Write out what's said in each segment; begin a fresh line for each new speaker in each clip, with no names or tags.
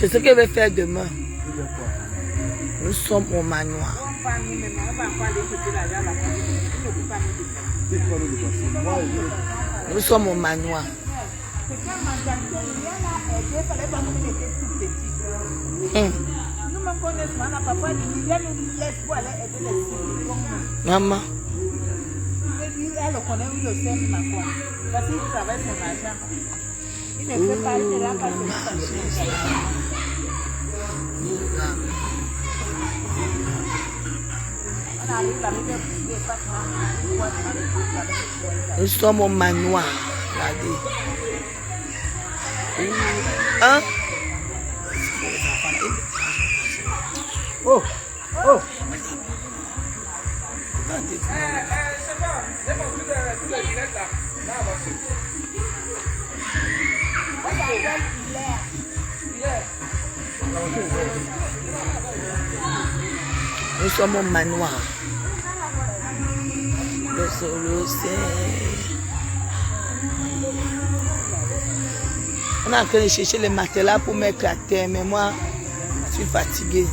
Qu'est-ce qu'elle va faire demain? Nous sommes au manoir. Nous sommes au manoir. Maman.
Il ne fait pas, il ne l'a pas fait.
Nous sommes au manoir. Regardez. Hein?
Oh! Oh!
Nous sommes au manoir. Le solo, c'est... On est en train de chercher les matelas pour mettre à terre, mais moi, je suis fatiguée.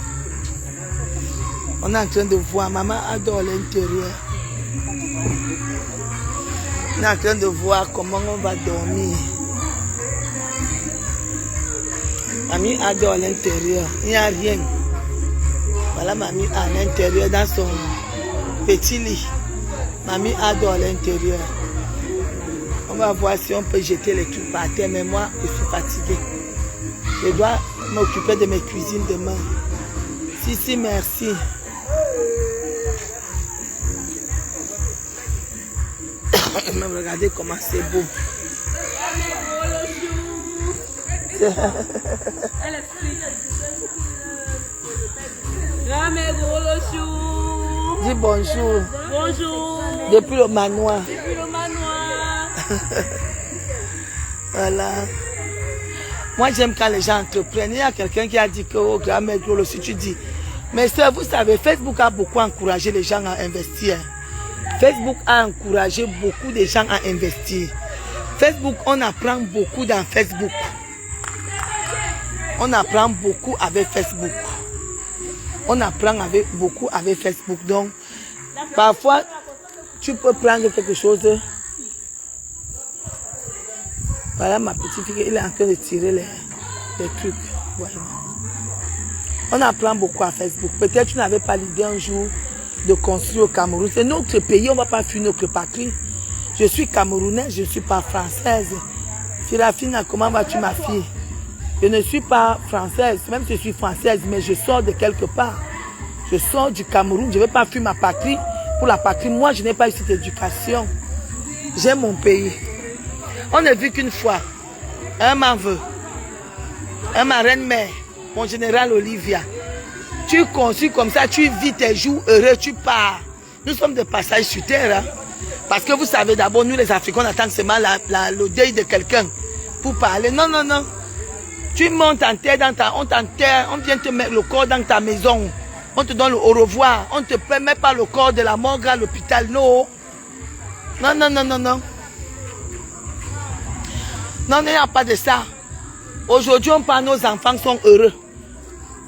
On est en train de voir, maman adore l'intérieur. On est en train de voir comment on va dormir. Mamie adore l'intérieur, il n'y a rien. Voilà mamie à l'intérieur dans son petit lit. Mamie adore l'intérieur. On va voir si on peut jeter les trucs par terre, mais moi je suis fatiguée. Je dois m'occuper de mes cuisines demain. Si, merci. Même regardez comment c'est beau. Dis bonjour.
Bonjour.
Depuis le manoir.
Depuis le manoir.
Voilà. Moi j'aime quand les gens entreprennent. Il y a quelqu'un qui a dit que oh, grand-mère Gros, si tu dis. Mais ça, vous savez, Facebook a beaucoup encouragé les gens à investir. Facebook a encouragé beaucoup de gens à investir. Facebook, on apprend beaucoup dans Facebook. On apprend beaucoup avec Facebook. On apprend beaucoup avec Facebook. Donc, parfois, tu peux prendre quelque chose. Voilà ma petite fille, elle est en train de tirer les trucs. Voilà. On apprend beaucoup à Facebook. Peut-être tu n'avais pas l'idée un jour de construire au Cameroun. C'est notre pays, on ne va pas fuir notre patrie. Je suis camerounaise, je ne suis pas française. Firafina, comment vas-tu ma fille? Je ne suis pas française, même si je suis française, mais je sors de quelque part. Je sors du Cameroun, je ne vais pas fuir ma patrie pour la patrie. Moi, je n'ai pas eu cette éducation. J'aime mon pays. On n'a vu qu'une fois, un m'en-veut, un marraine-mère, mon général Olivia. Tu construis comme ça, tu vis tes jours heureux, tu pars. Nous sommes de passage sur terre. Hein? Parce que vous savez, d'abord, nous les Africains, on attend seulement le deuil de quelqu'un pour parler. Non, non, non. Tu montes en terre, on t'enterre, on vient te mettre le corps dans ta maison. On te donne le au revoir. On ne te permet pas le corps de la morgue à l'hôpital. Non. Non, non, non, non, non. Non, il n'y a pas de ça. Aujourd'hui, on parle, nos enfants sont heureux.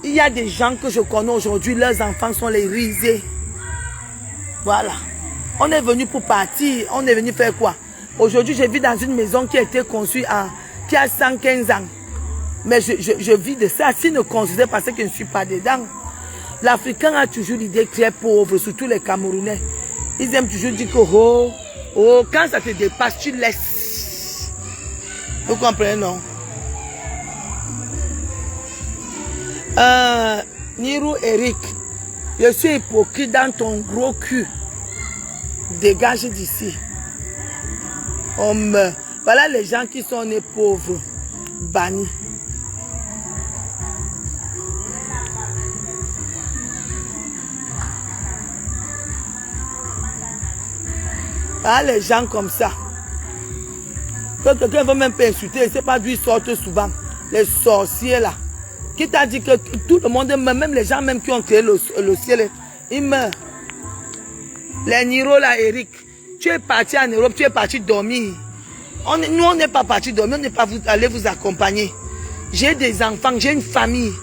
Il y a des gens que je connais aujourd'hui, leurs enfants sont les risés. Voilà. On est venu pour partir. On est venu faire quoi? Aujourd'hui, je vis dans une maison qui a été construite qui a 115 ans. Mais je vis de ça. S'ils ne considèrent pas que je ne suis pas dedans. L'Africain a toujours l'idée très pauvre, surtout les Camerounais. Ils aiment toujours dire que quand ça te dépasse, tu laisses. Vous comprenez, non? Niro Eric, je suis hypocrite dans ton gros cul. Dégage d'ici. On meurt. Voilà les gens qui sont nés pauvres, bannis. Voilà les gens comme ça. Que quelqu'un veut même pas insulter, je ne sais pas d'où ils sortent souvent. Les sorciers là. Qui t'a dit que tout le monde, même les gens même qui ont créé le ciel, ils meurent. Les Niro là, Eric, tu es parti en Europe, tu es parti dormir. Nous, on n'est pas parti dormir, on n'est pas allé vous accompagner. J'ai des enfants, j'ai une famille.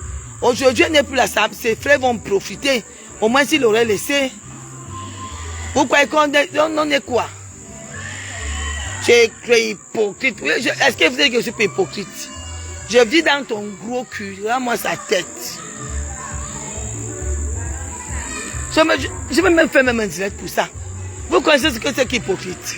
Aujourd'hui, elle n'est plus là, ses frères vont profiter. Au moins s'il aurait laissé. Vous croyez qu'on est quoi? J'ai créé hypocrite. Est-ce que vous dites que je suis pas hypocrite? Je vis dans ton gros cul. Rends-moi sa tête. Je vais même faire même un direct pour ça. Vous connaissez ce que c'est qu'hypocrite?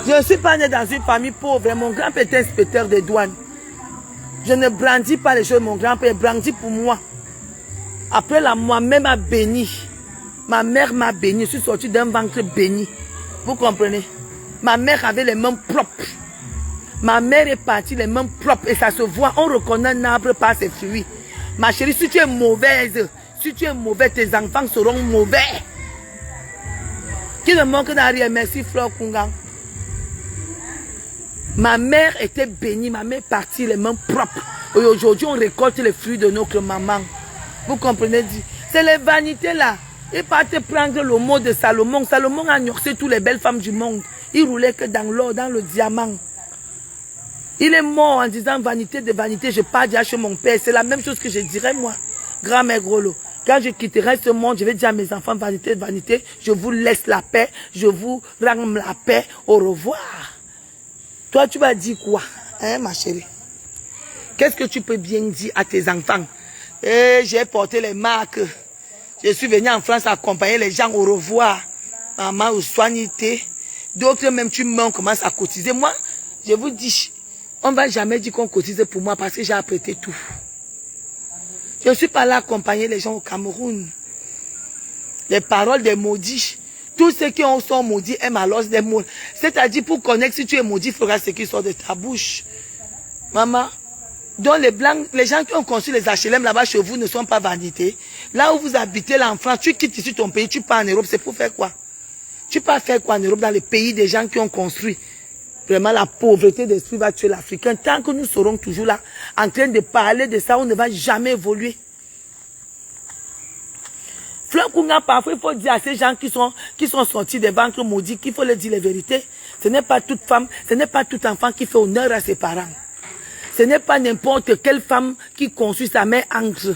Je ne suis pas né dans une famille pauvre. Mon grand-père était inspecteur des douanes. Je ne brandis pas les choses. Mon grand-père brandit pour moi. Après, ma mère m'a béni. Ma mère m'a béni. Je suis sorti d'un ventre béni. Vous comprenez? Ma mère avait les mains propres. Ma mère est partie les mains propres. Et ça se voit. On reconnaît un arbre par ses fruits. Ma chérie, si tu es mauvaise, tes enfants seront mauvais. Qui ne manque d'arrière? Merci, Fleur Kungang. Ma mère était bénie, ma mère est partie les mains propres. Et aujourd'hui, on récolte les fruits de notre maman. Vous comprenez? C'est les vanités là. Il partait prendre le mot de Salomon. Salomon a ignoré toutes les belles femmes du monde. Il roulait que dans l'or, dans le diamant. Il est mort en disant vanité de vanité, je pars déjà chez mon père. C'est la même chose que je dirais moi, grand-mère Grolo. Quand je quitterai ce monde, je vais dire à mes enfants, vanité de vanité, je vous laisse la paix, je vous rends la paix, au revoir. Toi, tu vas dire quoi, hein, ma chérie? Qu'est-ce que tu peux bien dire à tes enfants? Eh, j'ai porté les marques. Je suis venu en France accompagner les gens au revoir. Maman, au soignité. D'autres même, tu meurs, on commence à cotiser. Moi, je vous dis, on ne va jamais dire qu'on cotise pour moi parce que j'ai apprêté tout. Je ne suis pas là à accompagner les gens au Cameroun. Les paroles des maudits. Tous ceux qui sont maudits aiment alors des mots. C'est-à-dire, pour connaître si tu es maudit, il faudra ce qui sort de ta bouche. Maman, donc les blancs, les gens qui ont construit les HLM là-bas chez vous ne sont pas vanités. Là où vous habitez l'enfant, tu quittes ici ton pays, tu pars en Europe, c'est pour faire quoi? Tu pars faire quoi en Europe, dans les pays des gens qui ont construit? Vraiment, la pauvreté d'esprit va tuer l'Africain. Tant que nous serons toujours là, en train de parler de ça, on ne va jamais évoluer. Fleur Kunga, parfois, il faut dire à ces gens qui sont sortis des ventres maudits qu'il faut leur dire la vérité. Ce n'est pas toute femme, ce n'est pas tout enfant qui fait honneur à ses parents. Ce n'est pas n'importe quelle femme qui construit sa mère ancre.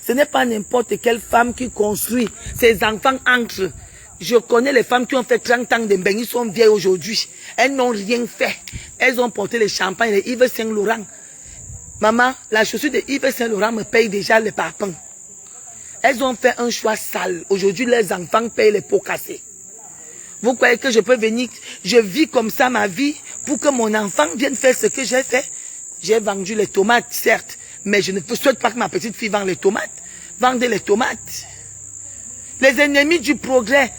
Ce n'est pas n'importe quelle femme qui construit ses enfants ancre. Je connais les femmes qui ont fait 30 ans de bain, ils sont vieilles aujourd'hui. Elles n'ont rien fait. Elles ont porté le champagne de Yves Saint Laurent. Maman, la chaussure de Yves Saint Laurent me paye déjà les parpaings. Elles ont fait un choix sale. Aujourd'hui, les enfants payent les pots cassés. Vous croyez que je peux venir, je vis comme ça ma vie pour que mon enfant vienne faire ce que j'ai fait? J'ai vendu les tomates, certes, mais je ne souhaite pas que ma petite fille vende les tomates. Vendez les tomates. Les ennemis du progrès.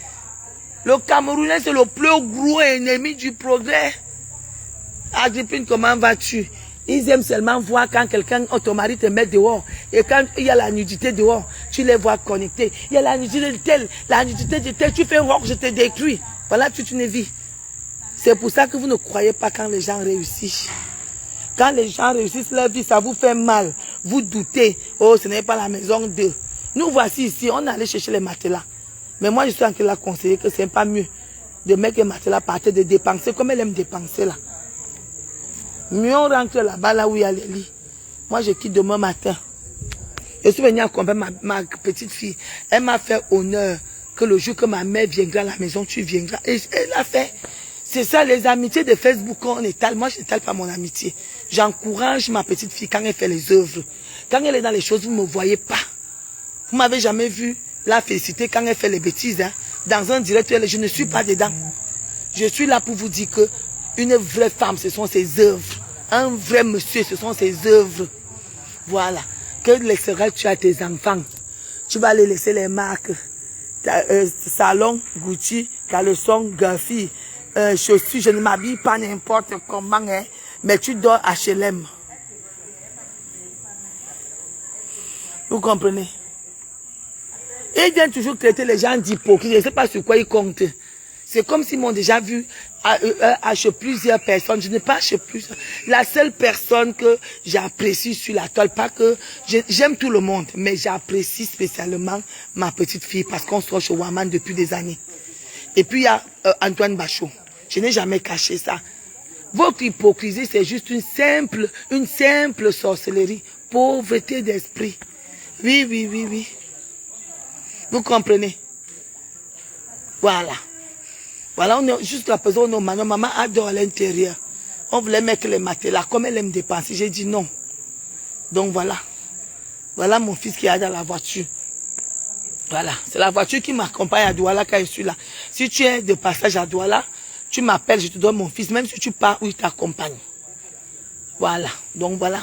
Le Camerounais, c'est le plus gros ennemi du progrès. Agrippine, comment vas-tu? Ils aiment seulement voir quand quelqu'un, ton mari te met dehors. Et quand il y a la nudité dehors, tu les vois connectés. Il y a la nudité de tel, la nudité de tel. Tu fais rock, je te détruis. Voilà toute une vie. C'est pour ça que vous ne croyez pas quand les gens réussissent. Quand les gens réussissent leur vie, ça vous fait mal. Vous doutez. Oh, ce n'est pas la maison d'eux. Nous voici ici, on allait chercher les matelas. Mais moi, je suis en train de la conseiller que c'est pas mieux de mettre les matelas par terre, de dépenser comme elle aime dépenser là. Mieux on rentre là-bas, là où il y a les lits. Moi, je quitte demain matin. Je suis venue accompagner ma petite fille. Elle m'a fait honneur que le jour que ma mère viendra à la maison, tu viendras. Et elle a fait. C'est ça, les amitiés de Facebook, quand on étale. Moi, je n'étale pas mon amitié. J'encourage ma petite fille quand elle fait les œuvres. Quand elle est dans les choses, vous ne me voyez pas. Vous ne m'avez jamais vu la féliciter quand elle fait les bêtises. Hein. Dans un direct, je ne suis pas dedans. Je suis là pour vous dire que une vraie femme, ce sont ses œuvres. Un vrai monsieur, ce sont ses œuvres. Voilà. Que laisseras-tu à tes enfants? Tu vas les laisser les marques. Salon, Gucci, caleçon, Guffy, chaussures. Je ne m'habille pas n'importe comment, hein, mais tu dors HLM. Vous comprenez? Ils viennent toujours traiter les gens d'hypocrites. Je ne sais pas sur quoi ils comptent. C'est comme s'ils m'ont déjà vu acheter plusieurs personnes. Je n'ai pas acheté plusieurs. La seule personne que j'apprécie sur la toile, pas que j'aime tout le monde, mais j'apprécie spécialement ma petite fille parce qu'on sort chez Waman depuis des années. Et puis il y a Antoine Bachot. Je n'ai jamais caché ça. Votre hypocrisie, c'est juste une simple sorcellerie. Pauvreté d'esprit. Oui, oui, oui, oui. Vous comprenez? Voilà. Voilà, on est juste la personne, maman adore à l'intérieur. On voulait mettre les matelas, comme elle aime dépenser. J'ai dit non. Donc voilà. Voilà mon fils qui est dans la voiture. Voilà. C'est la voiture qui m'accompagne à Douala quand je suis là. Si tu es de passage à Douala, tu m'appelles, je te donne mon fils. Même si tu pars où il t'accompagne. Voilà. Donc voilà.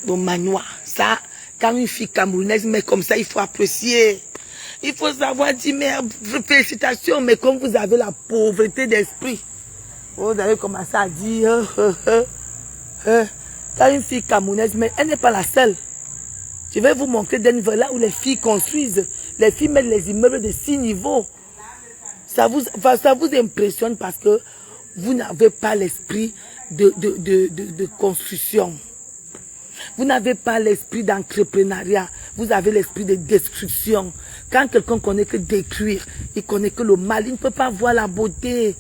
Donc Manoa, ça, quand une fille camerounaise met comme ça, il faut apprécier. Il faut savoir dire, mais félicitations, mais comme vous avez la pauvreté d'esprit, vous avez commencé à dire, quand une fille camerounaise, mais elle n'est pas la seule. Je vais vous montrer des niveaux là où les filles construisent. Les filles mettent les immeubles de 6 niveaux. Ça vous impressionne parce que vous n'avez pas l'esprit de construction. Vous n'avez pas l'esprit d'entrepreneuriat. Vous avez l'esprit de destruction. Quand quelqu'un connaît que détruire, il connaît que le mal, il ne peut pas voir la beauté.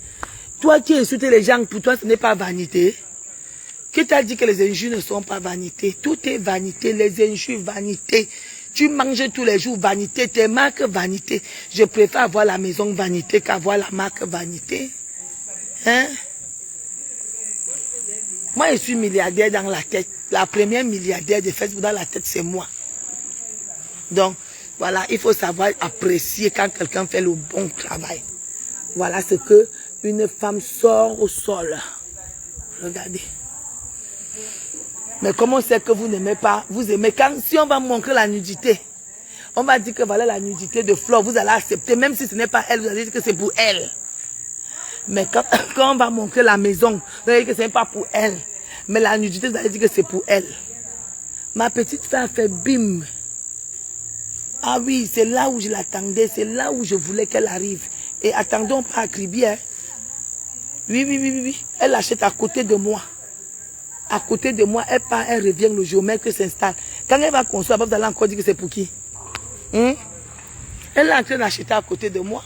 Toi qui insultes les gens, pour toi ce n'est pas vanité. Qui t'a dit que les injures ne sont pas vanité? Tout est vanité, les injures, vanité. Tu manges tous les jours, vanité, tes marques, vanité. Je préfère avoir la maison vanité qu'avoir la marque vanité. Hein? Moi, je suis milliardaire dans la tête. La première milliardaire de Facebook dans la tête, c'est moi. Donc, voilà, il faut savoir apprécier quand quelqu'un fait le bon travail. Voilà ce que une femme sort au sol. Regardez. Mais comment c'est que vous n'aimez pas, vous aimez, si on va montrer la nudité, on va dire que voilà la nudité de Flore, vous allez accepter, même si ce n'est pas elle, vous allez dire que c'est pour elle. Mais quand on va montrer la maison, vous allez dire que ce n'est pas pour elle. Mais la nudité, vous allez dire que c'est pour elle. Ma petite fille a fait bim. Ah oui, c'est là où je l'attendais, c'est là où je voulais qu'elle arrive. Et attendons pas à Kribi, hein. Oui, oui, oui, oui, oui. Elle achète à côté de moi. À côté de moi, elle part, elle revient le jour même que s'installe. Quand elle va construire, vous allez encore dire que c'est pour qui? Elle est en train d'acheter à côté de moi.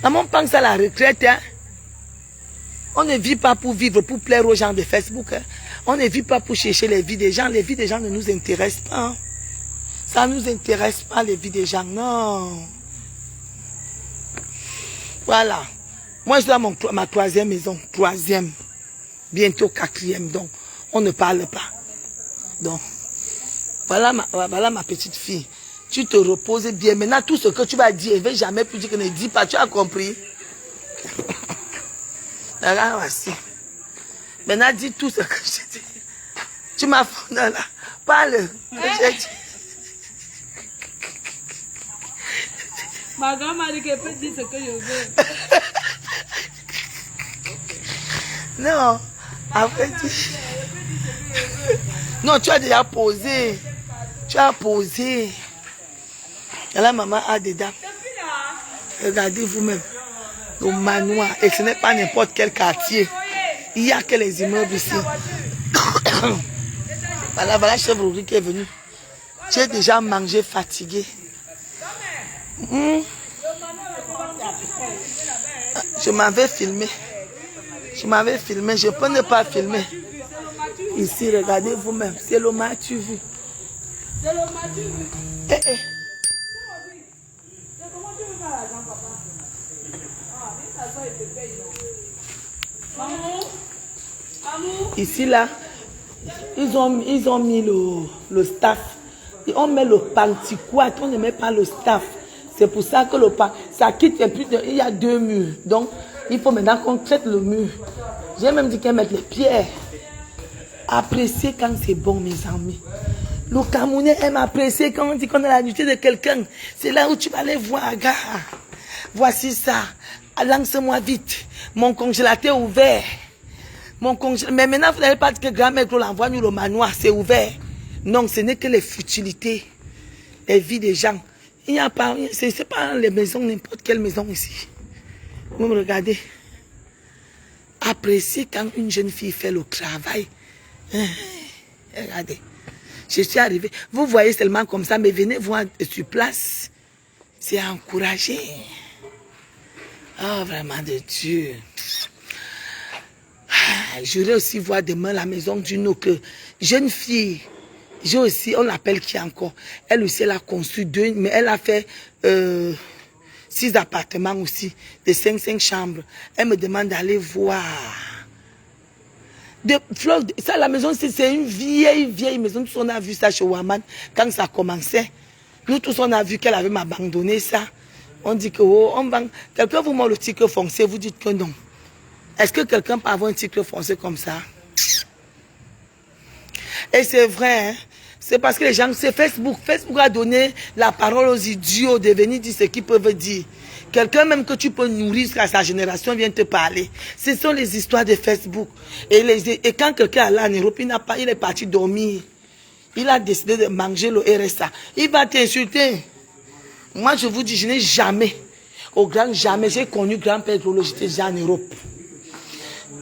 Maman pense à la retraite, hein. On ne vit pas pour vivre, pour plaire aux gens de Facebook. Hein. On ne vit pas pour chercher les vies des gens. Les vies des gens ne nous intéressent pas. Hein. Ça ne nous intéresse pas, les vies des gens. Non. Voilà. Moi, je suis dans ma 3e maison. 3e. Bientôt 4e. Donc, on ne parle pas. Donc, voilà ma petite fille. Tu te reposes bien. Maintenant, tout ce que tu vas dire, je ne vais jamais plus dire que ne dis pas. Tu as compris? Regarde, voici. Maintenant, dis tout ce que je dis. Tu m'as fondé là. Parle.
Ma grand m'a dit qu'elle peut dire ce que je veux.
Non. Après, non, tu as déjà posé. Tu as posé. Et là, maman a dedans. Regardez vous-même. Le manoir. Et ce n'est pas n'importe quel quartier. Il y a que les immeubles ici. Voilà, chef Rory qui est venu. J'ai déjà mangé fatigué. Je m'avais filmé. Je peux ne pas filmer. Ici, regardez vous-même. C'est le matu vu. C'est le matu vu. Ici, là, ils ont mis le staff. Et on met le pantiquat, on ne met pas le staff. C'est pour ça que ça quitte, et puis il y a 2 murs. Donc, il faut maintenant qu'on traite le mur. J'ai même dit qu'elle mette les pierres. Appréciez quand c'est bon, mes amis. Le Camerounais aime apprécier quand on dit qu'on a la nudité de quelqu'un. C'est là où tu vas aller voir, gars. Voici ça. Lance-moi vite. Mon congélateur est ouvert. Mais maintenant, vous n'allez pas dire que grand-mère l'envoie nous le manoir, c'est ouvert. Non, ce n'est que les futilités. Les vies des gens. Il n'y a pas, c'est pas les maisons, n'importe quelle maison ici. Vous me regardez. Appréciez quand une jeune fille fait le travail. Regardez. Je suis arrivée. Vous voyez seulement comme ça, mais venez voir sur place. C'est encouragé. Oh, vraiment de Dieu. J'irai aussi voir demain la maison d'une autre jeune fille. J'ai aussi, on l'appelle qui encore. Elle aussi, elle a construit 2, mais elle a fait 6 appartements aussi, de 5 chambres. Elle me demande d'aller voir. Ça, la maison, c'est une vieille maison. Tous on a vu ça chez Waman quand ça commençait. Nous tous on a vu qu'elle avait abandonné ça. On dit que oh, quelqu'un vous montre le titre foncé, vous dites que non. Est-ce que quelqu'un peut avoir un titre foncé comme ça? Et c'est vrai, hein? C'est parce que les gens, c'est Facebook. Facebook a donné la parole aux idiots de venir dire ce qu'ils peuvent dire. Quelqu'un même que tu peux nourrir jusqu'à sa génération vient te parler. Ce sont les histoires de Facebook. Et quand quelqu'un est là en Europe, il est parti dormir. Il a décidé de manger le RSA. Il va t'insulter. Moi, je vous dis, je n'ai jamais, jamais, j'ai connu grand-père Lolo, j'étais déjà en Europe.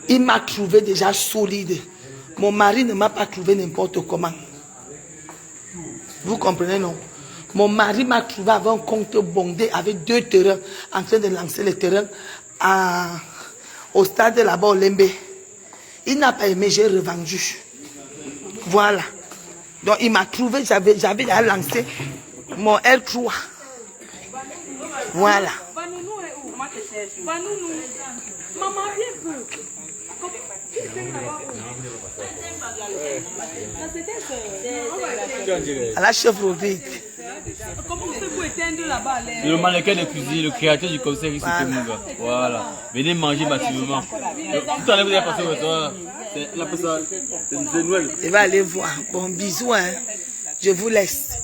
Il m'a trouvé déjà solide. Mon mari ne m'a pas trouvé n'importe comment. Vous comprenez, non? Mon mari m'a trouvé avec un compte bondé, avec 2 terrains, en train de lancer les terrains au stade là-bas, au Lembe. Il n'a pas aimé, j'ai revendu. Voilà. Donc, il m'a trouvé, j'avais déjà lancé mon R3. Voilà. À la chef rubrique.
Comment vous éteindre là-bas?
Le mannequin de cuisine, le créateur du concert ici, voilà. Venez manger massivement. Tout à l'heure, vous avez passé au restaurant. C'est Noël.
Il va aller voir. Bon, bisous, hein. Je vous laisse.